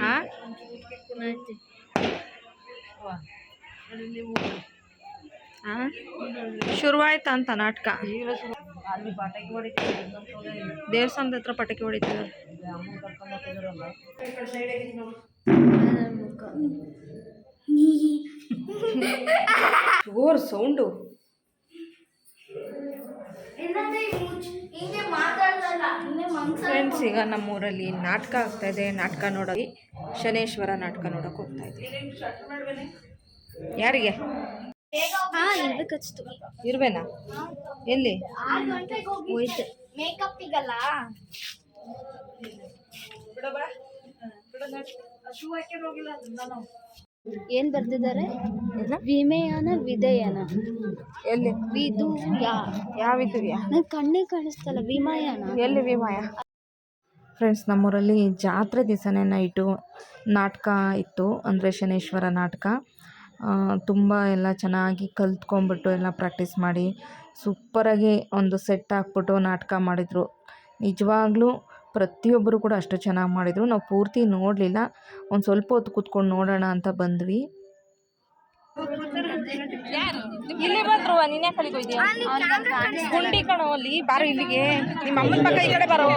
ಹಾಂ ಹಾಂ ಶುರುವಾಯ್ತಾ ಅಂತ ನಾಟಕ. ದೇವಸ್ಥಾನದ ಹತ್ರ ಪಟಾಕಿ ಹೊಡಿತಿದ್ದಾರೆ. ಜೋರ್ ಸೌಂಡು. ಫ್ರೆಂಡ್ಸ್, ಈಗ ನಮ್ಮೂರಲ್ಲಿ ನಾಟಕ ಆಗ್ತಾಯಿದೆ. ನಾಟಕ ನೋಡೋದು ಶನೇಶ್ವರ ನಾಟಕ ನೋಡೋಕೆ ಹೋಗ್ತಾ ಇದ್ದೀವಿ. ಯಾರಿಗೆ ಇರ್ಬೇನಾ? ಎಲ್ಲಿ ಹೋಯ್ತು ಮೇಕಪ್ಪಿಗಲ್ಲ. ಏನ್ ಬರ್ತಿದ್ದಾರೆ? ವಿಮೆಯನ ವಿದಯನ ಎಲ್ಲಿ ವಿದುಯ? ಯಾವಿದುಯ? ನನ್ ಕಣ್ಣೇ ಕಾಣಿಸ್ತಲ್ಲ. ವಿಮಯನ ಎಲ್ಲಿ ವಿಮಯ? ಫ್ರೆಂಡ್ಸ್, ನಮ್ಮೂರಲ್ಲಿ ಜಾತ್ರೆ ದಿವಸನೇ ನೈಟು ನಾಟಕ ಇತ್ತು. ಅಂದರೆ ಶನೇಶ್ವರ ನಾಟಕ. ತುಂಬ ಎಲ್ಲ ಚೆನ್ನಾಗಿ ಕಲ್ತ್ಕೊಂಡ್ಬಿಟ್ಟು ಎಲ್ಲ ಪ್ರಾಕ್ಟೀಸ್ ಮಾಡಿ ಸೂಪರಾಗಿ ಒಂದು ಸೆಟ್ ಹಾಕ್ಬಿಟ್ಟು ನಾಟಕ ಮಾಡಿದರು. ನಿಜವಾಗ್ಲೂ ಪ್ರತಿಯೊಬ್ಬರು ಕೂಡ ಅಷ್ಟು ಚೆನ್ನಾಗಿ ಮಾಡಿದರು. ನಾವು ಪೂರ್ತಿ ನೋಡಲಿಲ್ಲ, ಒಂದು ಸ್ವಲ್ಪ ಹೊತ್ತು ಕೂತ್ಕೊಂಡು ನೋಡೋಣ ಅಂತ ಬಂದ್ವಿ. ಇಲ್ಲಿ ಬಂದ್ರು, ನೀನೇ ಕಲಿಗೆ ಹೋಯ್ತೀಯ? ಗುಂಡಿ ಕಣೋ ಅಲ್ಲಿ. ಬಾರೋ ಇಲ್ಲಿಗೆ, ನಿಮ್ಮ ಅಮ್ಮನ ಪಕ್ಕ ಈ ಕಡೆ ಬರೋ.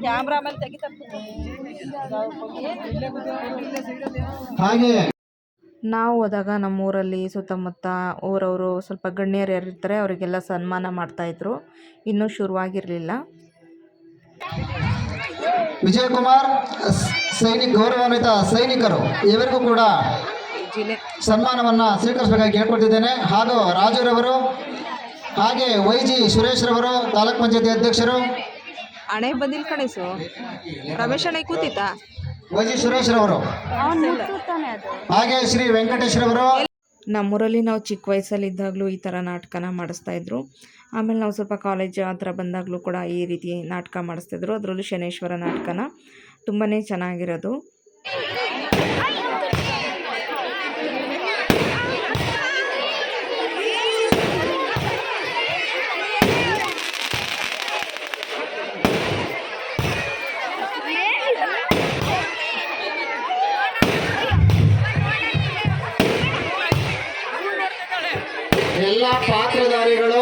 ಕ್ಯಾಮ್ರಾ ಮೇಲೆ ಹಾಗೆ ನಾವು ಹೋದಾಗ ನಮ್ಮೂರಲ್ಲಿ ಸುತ್ತಮುತ್ತ ಊರವರು ಸ್ವಲ್ಪ ಗಣ್ಯರು ಯಾರಿರ್ತಾರೆ ಅವರಿಗೆಲ್ಲ ಸನ್ಮಾನ ಮಾಡ್ತಾಯಿದ್ರು. ಇನ್ನೂ ಶುರುವಾಗಿರಲಿಲ್ಲ. ವಿಜಯಕುಮಾರ್ ಗೌರವಾನ್ವಿತ ಸೈನಿಕರು ಇವರಿಗೂ ಕೂಡ ಸನ್ಮಾನವನ್ನು ಸ್ವೀಕರಿಸಬೇಕಾಗಿ ಕೇಳ್ಕೊಳ್ತಿದ್ದೇನೆ. ಹಾಗೂ ರಾಜುರವರು, ಹಾಗೆ ವೈಜಿ ಸುರೇಶ್ ರವರು, ತಾಲೂಕ್ ಪಂಚಾಯತಿ ಅಧ್ಯಕ್ಷರು. ಅಣೆ ಬಂದಿಲ್ಲ ಕಣಿಸು. ರಮೇಶ್ ಅಣೆ ಕೂತಿತ್ತಾ? ವೈಜಿ ಸುರೇಶ್ ರವರು, ಹಾಗೆ ಶ್ರೀ ವೆಂಕಟೇಶ್ ರವರು. ನಮ್ಮೂರಲ್ಲಿ ನಾವು ಚಿಕ್ಕ ವಯಸ್ಸಲ್ಲಿದ್ದಾಗಲೂ ಈ ಥರ ನಾಟಕನ ಮಾಡಿಸ್ತಾಯಿದ್ರು. ಆಮೇಲೆ ನಾವು ಸ್ವಲ್ಪ ಕಾಲೇಜ್ ಆ ಥರ ಬಂದಾಗಲೂ ಕೂಡ ಈ ರೀತಿ ನಾಟಕ ಮಾಡಿಸ್ತಿದ್ರು. ಅದರಲ್ಲೂ ಶನೇಶ್ವರ ನಾಟಕನ ತುಂಬಾ ಚೆನ್ನಾಗಿರೋದು. ಎಲ್ಲ ಪಾತ್ರಧಾರಿಗಳು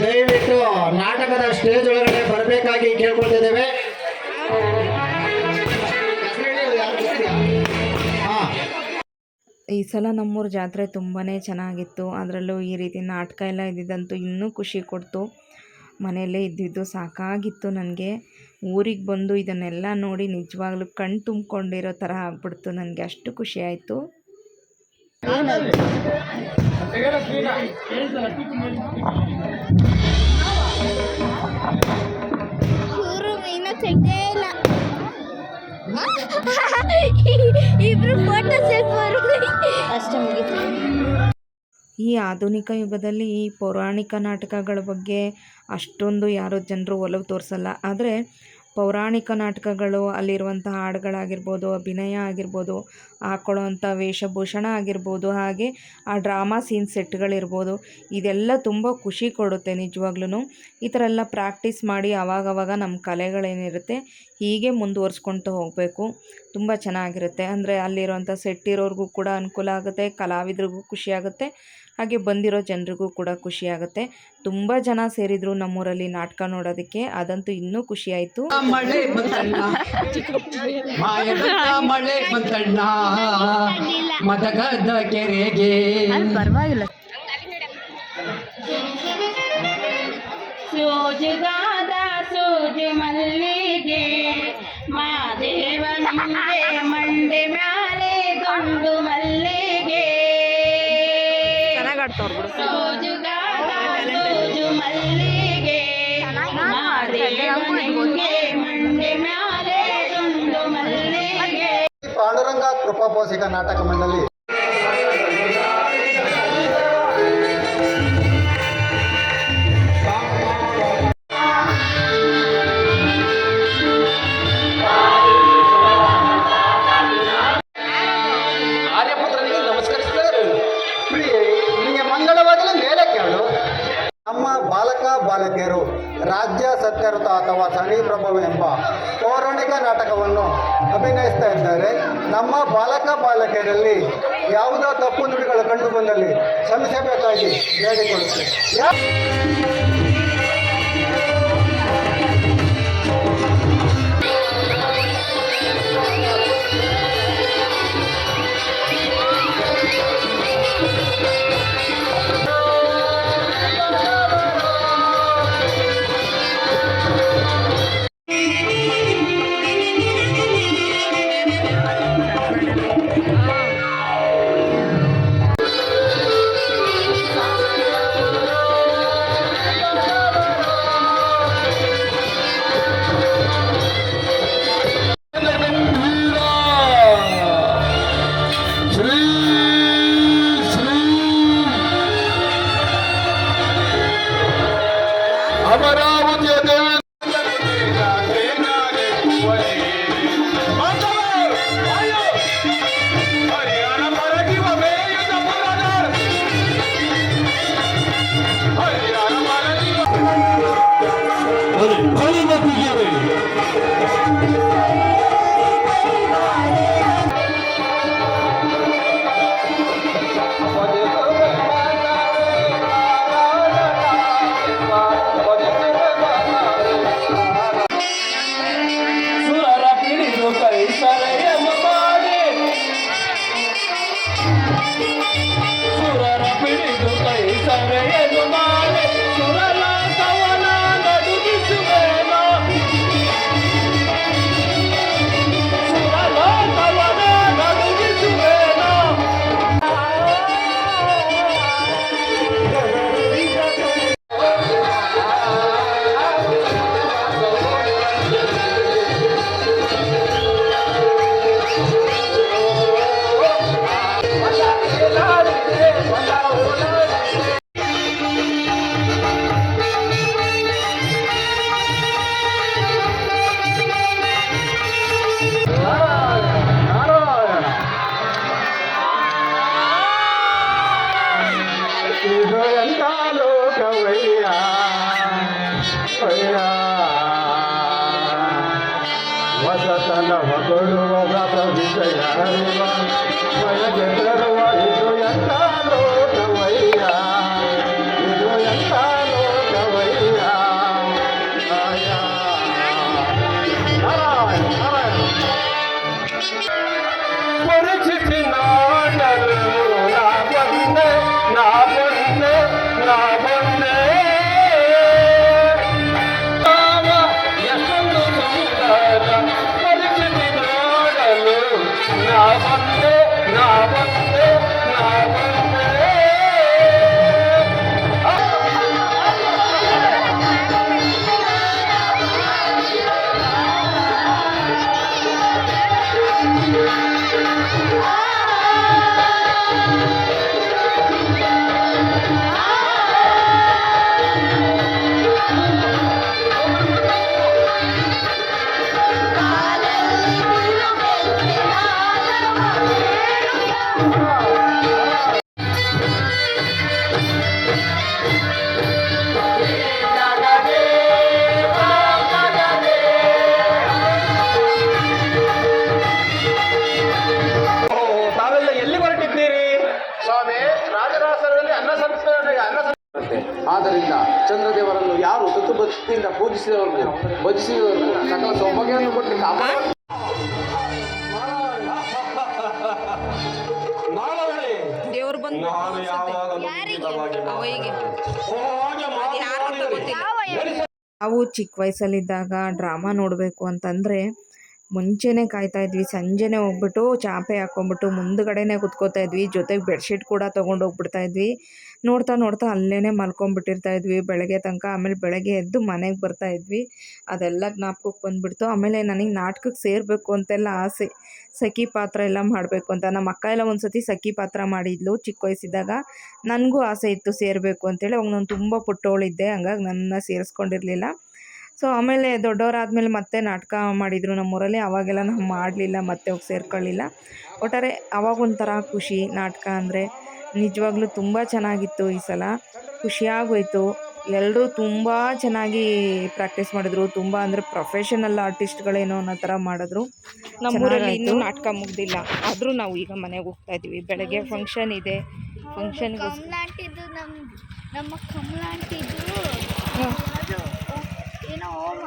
ದಯವಿಟ್ಟು ನಾಟಕದ ಸ್ಟೇಜ್ ಒಳಗಡೆ ಬರಬೇಕಾಗಿ ಕೇಳ್ಕೊಳ್ತಿದ್ದೇವೆ. ಈ ಸಲ ನಮ್ಮೂರ ಜಾತ್ರೆ ತುಂಬಾ ಚೆನ್ನಾಗಿತ್ತು. ಅದರಲ್ಲೂ ಈ ರೀತಿ ನಾಟಕ ಎಲ್ಲ ಇದ್ದಿದ್ದಂತೂ ಇನ್ನೂ ಖುಷಿ ಕೊಡ್ತು. ಮನೆಯಲ್ಲೇ ಇದ್ದಿದ್ದು ಸಾಕಾಗಿತ್ತು ನನಗೆ. ಊರಿಗೆ ಬಂದು ಇದನ್ನೆಲ್ಲ ನೋಡಿ ನಿಜವಾಗ್ಲೂ ಕಣ್ಣು ತುಂಬಿಕೊಂಡಿರೋ ಥರ ಆಗ್ಬಿಡ್ತು. ನನಗೆ ಅಷ್ಟು ಖುಷಿ ಆಯಿತು. ಈ ಆಧುನಿಕ ಯುಗದಲ್ಲಿ ಈ ಪೌರಾಣಿಕ ನಾಟಕಗಳ ಬಗ್ಗೆ ಅಷ್ಟೊಂದು ಯಾರೋ ಜನರು ಒಲವು ತೋರಿಸಲ್ಲ. ಆದರೆ ಪೌರಾಣಿಕ ನಾಟಕಗಳು, ಅಲ್ಲಿರುವಂಥ ಹಾಡುಗಳಾಗಿರ್ಬೋದು, ಅಭಿನಯ ಆಗಿರ್ಬೋದು, ಹಾಕೊಳ್ಳೋವಂಥ ವೇಷಭೂಷಣ ಆಗಿರ್ಬೋದು, ಹಾಗೆ ಆ ಡ್ರಾಮಾ ಸೀನ್ ಸೆಟ್ಗಳಿರ್ಬೋದು, ಇದೆಲ್ಲ ತುಂಬ ಖುಷಿ ಕೊಡುತ್ತೆ ನಿಜವಾಗ್ಲೂ. ಈ ಥರ ಎಲ್ಲ ಪ್ರಾಕ್ಟೀಸ್ ಮಾಡಿ ಆವಾಗವಾಗ ನಮ್ಮ ಕಲೆಗಳೇನಿರುತ್ತೆ ಹೀಗೆ ಮುಂದುವರಿಸ್ಕೊಳ್ತಾ ಹೋಗಬೇಕು. ತುಂಬ ಚೆನ್ನಾಗಿರುತ್ತೆ. ಅಂದರೆ ಅಲ್ಲಿರೋಂಥ ಸೆಟ್ ಇರೋರಿಗೂ ಕೂಡ ಅನುಕೂಲ ಆಗುತ್ತೆ, ಕಲಾವಿದರಿಗೂ ಖುಷಿಯಾಗುತ್ತೆ, ಹಾಗೆ ಬಂದಿರೋ ಜನರಿಗೂ ಕೂಡ ಖುಷಿಯಾಗುತ್ತೆ. ತುಂಬ ಜನ ಸೇರಿದ್ರು ನಮ್ಮೂರಲ್ಲಿ ನಾಟಕ ನೋಡೋದಕ್ಕೆ. ಅದಂತೂ ಇನ್ನೂ ಖುಷಿ ಆಯಿತು. ಮಳೆ ಬಂತಣ್ಣ ಮದಗದ ಕೆರೆಗೆ. ಪರವಾಗಿಲ್ಲ. ಸೋಜುಗಾದ ಸೋಜು ಮಲ್ಲಿಗೆ ಮಾದೇವ ಮುಂದೆ ಮಂಡೆ ಮ್ಯಾಲೆ ಗೊಂಡು ಮಲ್ಲಿಗೆ. ಚೆನ್ನಾಗಿ ಆಡ್ತವ್ರು ಬಿಡು. ಸೋಜುಗಾದ ಸೋಜು ಮಲ್ಲಿಗೆ ಮಾದೇವ ಮುಂದೆ ಮಂಡೆ ಮ್ಯಾಲೆ ಗೊಂಡು ಮಲ್ಲಿಗೆ. ಪಾಂಡುರಂಗ ಕೃಪಾಪೋಷಕ ನಾಟಕ ಮಂಡಳಿ ಬಾಲಕಿಯರು ರಾಜ್ಯ ಸತ್ಯಋತ ಅಥವಾ ಸಣಿ ಪ್ರಭು ಎಂಬ ಪೌರಾಣಿಕ ನಾಟಕ ಅಭಿನಯಿಸ್ತಾ ಇದ್ದಾರೆ. ನಮ್ಮ ಬಾಲಕ ಬಾಲಕಿಯರಲ್ಲಿ ಯಾವುದೋ ತಪ್ಪು ನುಡಿಗಳು ಕಂಡು ಬಂದಲ್ಲಿ ಕ್ಷಮಿಸಬೇಕಾಗಿ ಬೇಡಿಕೊಳ್ಳುತ್ತೇವೆ. ಸುರರ ಪಿಡಿದು ಕೈ ಸರೆಯನ್ನು ಮಾಡಿ ಸುರರ ಪಿಡಿದು ಕೈ ಸರೆಯನ್ನು ಮಾಡಿ ಸುರಲೋಕವನ ನಡುಗಿಸುವೇನೋ ಸುರಲೋಕವನ ನಡುಗಿಸುವೇನೋ ಇದು ಎಂಥ ಲೋಕವಯ್ಯ ವಸತನ ಹೊಗಳುವ ವ್ರತ ವಿಷಯ ಅರಿವ ಮಯಗೆ ತರುವ ಇದು ಎಂಥ ಲೋಕವಯ್ಯ ಇದು ಎಂಥ ಲೋಕವಯ್ಯ ನಾರಾಯಣ ನಾರಾಯಣ ಪರಿಚಿತಿ ನಾಡಲು ನಾ ಬಂದೆ ನಾ ಬಂದೆ ನಾ ಬಂದೆ ಎಷ್ಟೊಂದು ಸುಂದರ ಪರಿಚಿತಿ ನಾಡಲು ನಾ ಬಂದೆ ನಾ ಬಂದೆ ನಾ ಬಂದೆ ತಾವೆಲ್ಲ ಎಲ್ಲಿ ಹೊರಟಿದ್ದೀರಿ? ಸ್ವಾಮಿ, ರಾಜರಾಸರದಲ್ಲಿ ಆದ್ದರಿಂದ ಚಂದ್ರದೇವರನ್ನು ಯಾರು ತತ್ವಭಕ್ತಿಯಿಂದ ಪೂಜಿಸಿದವರನ್ನು ಭಜಿಸಿದವರನ್ನು ಸಕಲ ಸೌಭಾಗ್ಯವನ್ನು ಕೊಟ್ಟು ಕಾಪಾಡ ದೇವ್ರು ಬಂದು ನಾವು ಚಿಕ್ಕ ವಯಸ್ಸಲ್ಲಿದ್ದಾಗ ಡ್ರಾಮಾ ನೋಡಬೇಕು ಅಂತಂದರೆ ಮುಂಚೆನೇ ಕಾಯ್ತಾ ಇದ್ವಿ. ಸಂಜೆನೇ ಹೋಗ್ಬಿಟ್ಟು ಚಾಪೆ ಹಾಕ್ಕೊಂಬಿಟ್ಟು ಮುಂದುಗಡೆನೇ ಕುತ್ಕೋತಾ ಇದ್ವಿ. ಜೊತೆಗೆ ಬೆಡ್ಶೀಟ್ ಕೂಡ ತೊಗೊಂಡು ಹೋಗ್ಬಿಡ್ತಾ ಇದ್ವಿ. ನೋಡ್ತಾ ನೋಡ್ತಾ ಅಲ್ಲೇ ಮಲ್ಕೊಂಡ್ಬಿಟ್ಟಿರ್ತಾ ಇದ್ವಿ ಬೆಳಗ್ಗೆ ತನಕ. ಆಮೇಲೆ ಬೆಳಗ್ಗೆ ಎದ್ದು ಮನೆಗೆ ಬರ್ತಾ ಇದ್ವಿ. ಅದೆಲ್ಲ ಜ್ಞಾಪಕಕ್ಕೆ ಬಂದುಬಿಡ್ತು. ಆಮೇಲೆ ನನಗೆ ನಾಟಕಕ್ಕೆ ಸೇರಬೇಕು ಅಂತೆಲ್ಲ ಆಸೆ, ಸಖಿ ಪಾತ್ರ ಎಲ್ಲ ಮಾಡಬೇಕು ಅಂತ. ನಮ್ಮ ಅಕ್ಕ ಎಲ್ಲ ಒಂದು ಸತಿ ಸಖಿ ಪಾತ್ರ ಮಾಡಿದ್ಲು ಚಿಕ್ಕ ವಯಸ್ಸಿದ್ದಾಗ. ನನಗೂ ಆಸೆ ಇತ್ತು ಸೇರಬೇಕು ಅಂತೇಳಿ. ಅವಾಗ ನಾನು ತುಂಬ ಪುಟ್ಟವಳಿದ್ದೆ, ಹಂಗಾಗಿ ನನ್ನ ಸೇರಿಸ್ಕೊಂಡಿರಲಿಲ್ಲ. ಸೊ ಆಮೇಲೆ ದೊಡ್ಡವರಾದಮೇಲೆ ಮತ್ತೆ ನಾಟಕ ಮಾಡಿದರು ನಮ್ಮೂರಲ್ಲಿ. ಆವಾಗೆಲ್ಲ ನಾವು ಮಾಡಲಿಲ್ಲ, ಮತ್ತೆ ಹೋಗಿ ಸೇರ್ಕೊಳ್ಳಿಲ್ಲ. ಒಟ್ಟಾರೆ ಆವಾಗೊಂಥರ ಖುಷಿ. ನಾಟಕ ಅಂದರೆ ನಿಜವಾಗ್ಲೂ ತುಂಬ ಚೆನ್ನಾಗಿತ್ತು. ಈ ಸಲ ಖುಷಿಯಾಗೋಯ್ತು. ಎಲ್ಲರೂ ತುಂಬ ಚೆನ್ನಾಗಿ ಪ್ರಾಕ್ಟೀಸ್ ಮಾಡಿದ್ರು. ತುಂಬ ಅಂದರೆ ಪ್ರೊಫೆಷನಲ್ ಆರ್ಟಿಸ್ಟ್ಗಳೇನೋ ಅನ್ನೋ ಥರ ಮಾಡಿದ್ರು. ನಮ್ಮೂರಲ್ಲಿ ಇನ್ನೂ ನಾಟಕ ಮುಗ್ದಿಲ್ಲ, ಆದರೂ ನಾವು ಈಗ ಮನೆಗೆ ಹೋಗ್ತಾ ಇದ್ದೀವಿ. ಬೆಳಗ್ಗೆ ಫಂಕ್ಷನ್ ಇದೆ, ಫಂಕ್ಷನ್ಗೆ ಕಮಲಾಂಟಿದು ನಮ್ಮ ಕಮಲಾಂಟಿದು ಅದು ಏನೋ ಹೋಮ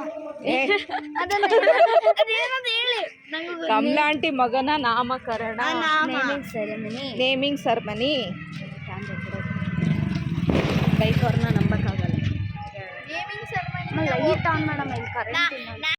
ಅದನ್ನ ಅದೇನದು ಹೇಳಿ ನಂಗೆ ಕಮಲಾಂಟಿ ಮಗನ ನಾಮಕರಣ, ನೇಮಿಂಗ್ ಸೆರೆಮನಿ. ಬೈಕ್ ಅವ್ರನ್ನ ನಂಬಕ್ಕಾಗಲ್ಲ. ಲೈಟ್ ಆನ್ ಮಾಡಮ್ಮ, ಇಲ್ಲಿ ಕರೆಂಟ್ ಇಲ್ಲ.